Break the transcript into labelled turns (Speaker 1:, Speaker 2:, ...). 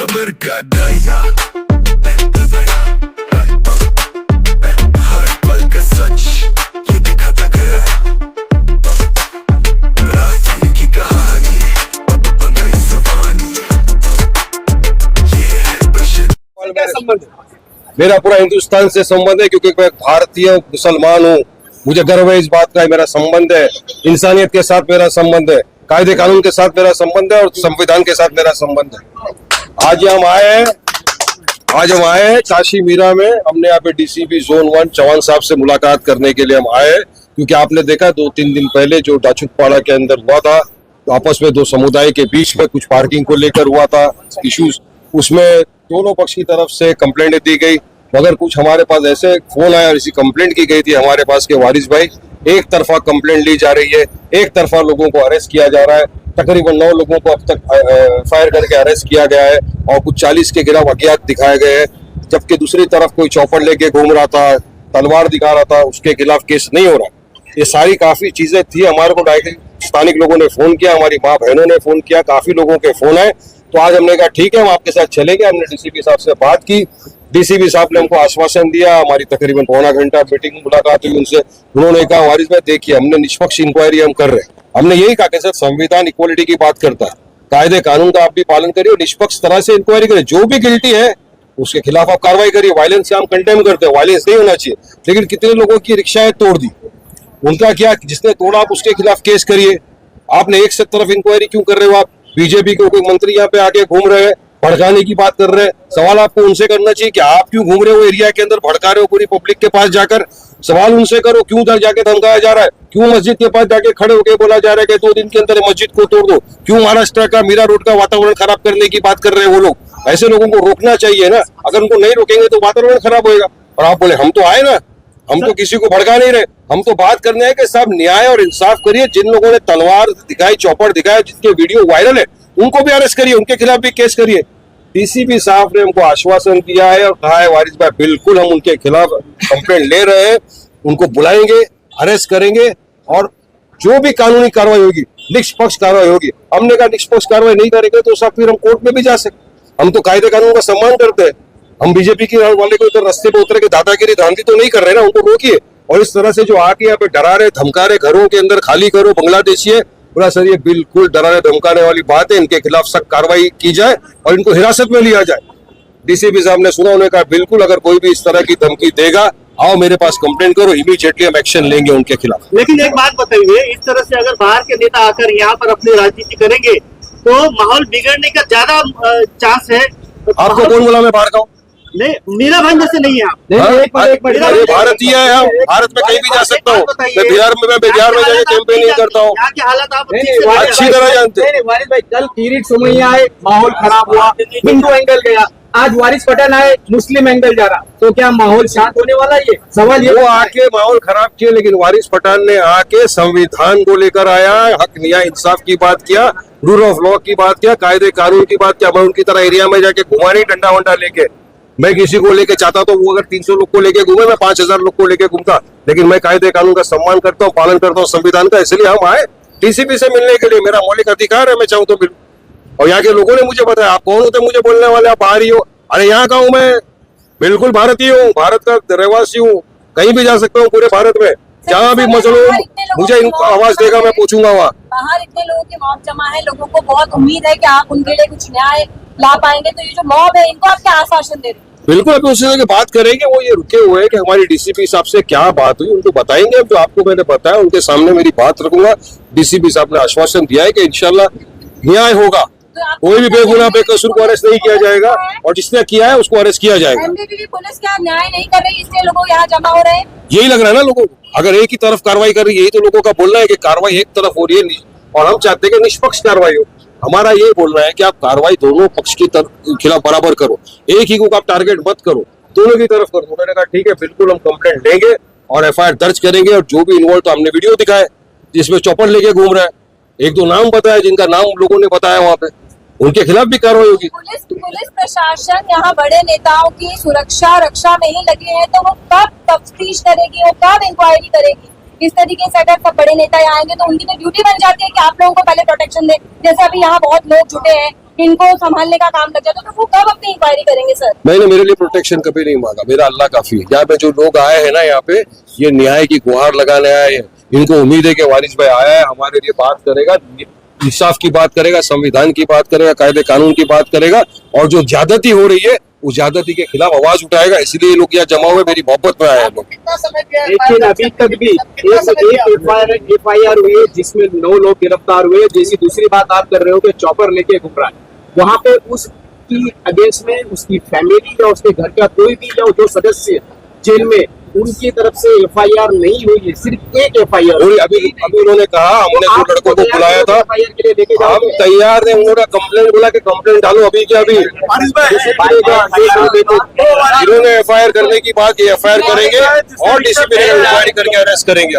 Speaker 1: खबर का नया हर पल का सच ये दिखाता गया रास्ते की कहानी नई ज़बानी ये है बशर।
Speaker 2: मेरा पूरा हिंदुस्तान से संबंध है क्योंकि मैं भारतीय मुसलमान हूँ। मुझे गर्व है इस बात का। मेरा संबंध है इंसानियत के साथ, मेरा संबंध है कायदे कानून के साथ, मेरा संबंध है और संविधान के साथ मेरा संबंध है। आज हम आए हैं काशी मीरा में। हमने यहाँ पे डीसीपी जोन 1 चौहान साहब से मुलाकात करने के लिए हम आए हैं क्योंकि आपने देखा 2-3 दिन पहले जो डाचुकपाड़ा के अंदर हुआ था, तो आपस में दो समुदाय के बीच में कुछ पार्किंग को लेकर हुआ था इश्यूज। उसमें दोनों पक्ष की तरफ से कंप्लेंट दी गई, मगर कुछ हमारे पास ऐसे फोन आया और इसी कंप्लेंट की गई थी हमारे पास के वारिस भाई एक तरफा कंप्लेंट ली जा रही है, एक तरफा लोगों को अरेस्ट किया जा रहा है। तकरीबन 9 लोगों को अब तक फायर करके अरेस्ट किया गया है और कुछ 40 के खिलाफ अज्ञात दिखाए गए हैं, जबकि दूसरी तरफ कोई चौपड़ लेके घूम रहा था, तलवार दिखा रहा था, उसके खिलाफ केस नहीं हो रहा। ये सारी काफी चीजें थी। हमारे को डायरेक्ट स्थानिक लोगों ने फोन किया, हमारी माँ बहनों ने फोन किया, काफी लोगों के फोन आए। तो आज हमने कहा ठीक है हम आपके साथ चलेंगे। हमने डीसीपी साहब से बात की, डीसीपी साहब ने हमको आश्वासन दिया। हमारी तकरीबन पौना घंटा मीटिंग मुलाकात हुई उनसे। उन्होंने कहा वारिस भाई देखिए हमने निष्पक्ष इंक्वायरी हम कर रहे हैं। हमने यही कहा कि सर संविधान इक्वालिटी की बात करता है, कायदे कानून का आप भी पालन करिए और निष्पक्ष तरह से इंक्वायरी करिए। जो भी गिल्टी है उसके खिलाफ आप कार्रवाई करिए। वायलेंस से हम कंडेम करते हैं, वायलेंस नहीं होना चाहिए। लेकिन कितने लोगों की रिक्शाएं तोड़ दी, उनका क्या, जिसने तोड़ा आप उसके खिलाफ केस करिए। आपने एक से तरफ इंक्वायरी क्यों कर रहे हो? आप बीजेपी के कोई मंत्री यहाँ पे आके घूम रहे हैं, भड़काने की बात कर रहे हैं। सवाल आपको उनसे करना चाहिए कि आप क्यों घूम रहे हो एरिया के अंदर, भड़का रहे हो पूरी पब्लिक के पास जाकर। सवाल उनसे करो क्यों उधर जाके धमकाया जा रहा है, क्यों मस्जिद के पास जाके खड़े होकर बोला जा रहा है कि 2 दिन के अंदर मस्जिद को तोड़ दो, क्यों महाराष्ट्र का मीरा रोड का वातावरण खराब करने की बात कर रहे हैं वो लोग। ऐसे लोगों को रोकना चाहिए ना। अगर उनको नहीं रोकेंगे तो वातावरण खराब होगा। और आप बोले हम तो आए ना, हम तो किसी को भड़का नहीं रहे, हम तो बात करने हैं कि सब न्याय और इंसाफ करिए। जिन लोगों ने तलवार दिखाई, चौपड़ दिखाया, जिनके वीडियो वायरल है, उनको भी अरेस्ट करिए, उनके खिलाफ भी केस करिए। डीसीपी साहब ने हमको आश्वासन दिया है और कहा है वारिस भाई बिल्कुल हम उनके खिलाफ कंप्लेंट ले रहे हैं, उनको बुलाएंगे, अरेस्ट करेंगे और जो भी कानूनी कार्रवाई होगी निष्पक्ष कार्रवाई होगी। हमने कहा निष्पक्ष कार्रवाई नहीं करेंगे तो सब फिर हम कोर्ट में भी जा सकते। हम तो कायदे कानून का सम्मान करते हैं। हम बीजेपी की वाले को तो रास्ते पे उतर के दादागिरी धांधली तो नहीं कर रहे ना, उनको रोकिए। और इस तरह से जो आके यहाँ पे डरा रहे, धमका रहे, घरों के अंदर खाली करो, बांग्लादेशी है, पूरा सर ये बिल्कुल डराने धमकाने वाली बात है। इनके खिलाफ सख्त कार्रवाई की जाए और इनको हिरासत में लिया जाए। डीसीपी साहब ने सुना, उन्होंने कहा बिल्कुल अगर कोई भी इस तरह की धमकी देगा आओ मेरे पास कंप्लेंट करो, इमीडिएटली हम एक्शन लेंगे उनके खिलाफ।
Speaker 3: लेकिन एक बात बताइए, इस तरह से अगर बाहर के नेता आकर यहाँ पर अपनी राजनीति करेंगे तो माहौल बिगड़ने का ज्यादा चांस है।
Speaker 2: आपको कौन बोला मैं बाहर का हूँ?
Speaker 3: नहीं, मीरा भाई जैसे नहीं है आप।
Speaker 2: अरे भारतीय है, हम भारत में कहीं भी जा सकता हूँ। मैं बिहार में जाके कैंपेनिंग करता हूँ।
Speaker 3: यहाँ की हालत आप
Speaker 2: अच्छी तरह जानते हैं।
Speaker 4: वारिस भाई कल किरीट सोमैया आए, माहौल खराब हुआ, हिंदू एंगल गया। आज वारिस पठान आए, मुस्लिम एंगल जा रहा, तो क्या माहौल शांत होने वाला? ये सवाल। ये
Speaker 2: वो आके माहौल खराब किया, लेकिन वारिस पठान ने आके संविधान को लेकर आया, हक न्याय इंसाफ की बात किया, रूल ऑफ लॉ की बात किया, कायदे कानून की बात किया। मैं उनकी तरह एरिया में जाके घुमा नहीं डंडा वंडा लेके। मैं किसी को लेके चाहता तो वो अगर 300 लोग को लेके घूमे, मैं 5000 लोग को लेके घूमता। लेकिन मैं कायदे कानून का सम्मान करता हूँ, पालन करता हूँ संविधान का। इसलिए हम आए डीसीपी से मिलने के लिए। मेरा मौलिक अधिकार है, मैं चाहूँ तो मिलूं। और यहाँ के लोगों ने मुझे बताया आप कौन होते मुझे बोलने वाले, आप बाहरी हो। अरे यहाँ का हूँ मैं, बिल्कुल भारतीय हूँ, भारत का रहवासी हूँ, कहीं भी जा सकता हूँ पूरे भारत में। जहाँ भी मसलों मुझे इनको आवाज देगा मैं पूछूंगा वहाँ।
Speaker 5: बाहर इतने लोगों की मौत जमा है, लोगों को बहुत उम्मीद है कि आप उनके लिए कुछ न्याय ला पाएंगे। तो ये जो मॉब है इनको आप क्या आश्वासन दे रहे हैं?
Speaker 2: बिल्कुल अभी उससे बात करेंगे। वो ये रुके हुए हैं कि हमारी डीसीपी साहब से क्या बात हुई, उनको बताएंगे। जो आपको मैंने बताया उनके सामने मेरी बात रखूंगा। डीसीपी साहब ने आश्वासन दिया है कि इंशाल्लाह न्याय होगा, कोई भी बेगुनाह बेकसूर को अरेस्ट नहीं किया जाएगा और जिसने किया है उसको अरेस्ट किया जाएगा।
Speaker 5: एमटीबी पुलिस क्या न्याय नहीं कर रही, इसलिए लोग यहाँ जमा हो रहे हैं?
Speaker 2: यही लग रहा है ना लोगों को। अगर एक ही तरफ कार्रवाई कर रही है, यही तो लोगों का बोलना है कि कार्रवाई एक तरफ हो रही है और हम चाहते हैं कि निष्पक्ष कार्रवाई हो। हमारा ये बोलना है कि आप कार्रवाई दोनों पक्ष की खिलाफ बराबर करो, एक ही को आप टारगेट मत करो, दोनों की तरफ करो। उन्होंने कहा ठीक है बिल्कुल हम कंप्लेंट लेंगे और एफआईआर दर्ज करेंगे। और जो भी इन्वॉल्व, तो हमने वीडियो दिखाए जिसमें चौपड़ लेके घूम रहा है, 1-2 नाम बताया जिनका नाम लोगों ने बताया वहां पे, उनके खिलाफ भी कार्रवाई होगी।
Speaker 5: पुलिस प्रशासन यहाँ बड़े नेताओं की सुरक्षा रक्षा में ही लगे हैं, तो वो कब तफ्तीश करेगी, वो कब इंक्वायरी करेगी? इस तरीके से अगर सब बड़े नेता यहाँ आएंगे तो उनकी तो ड्यूटी बन जाती है कि आप लोगों को पहले प्रोटेक्शन दे। जैसे अभी यहाँ बहुत लोग जुटे हैं, इनको संभालने का काम लग जाता तो वो कब अपनी इंक्वायरी करेंगे सर?
Speaker 2: मैंने मेरे लिए प्रोटेक्शन कभी नहीं मांगा, मेरा अल्लाह काफी है। यहाँ पे जो लोग आए हैं ना, यहाँ पे ये न्याय की गुहार लगाने आए हैं। इनको उम्मीद है कि वारिस भाई आया है, हमारे लिए बात करेगा, इंसाफ की बात करेगा, संविधान की बात करेगा, कायदे कानून की बात करेगा, और जो ज्यादती हो रही है उस ज्यादती के खिलाफ आवाज उठाएगा। इसलिए लोग यहाँ जमा हुए मेरी मोहब्बत में आए हैं लोग।
Speaker 4: लेकिन अभी तक भी एक FIR हुई है जिसमें 9 लोग गिरफ्तार हुए। जैसी दूसरी बात आप कर रहे हो कि चॉपर लेके घूम रहा है, वहां पे उसकी अगेंस्ट में उसकी फैमिली या उसके घर का कोई भी या जो सदस्य जेल में, उनकी तरफ से FIR नहीं हुई है, सिर्फ एक FIR।
Speaker 2: अभी उन्होंने कहा, हमने 2 लड़कों को बुलाया था,
Speaker 4: FIR के लिए लेके जाओ।
Speaker 2: हम तैयार थे। उन्होंने कंप्लेंट बोला कि कंप्लेंट डालो अभी के अभी। जिन्होंने FIR करने की बात की, FIR करेंगे और DCP इंक्वायरी करके अरेस्ट करेंगे।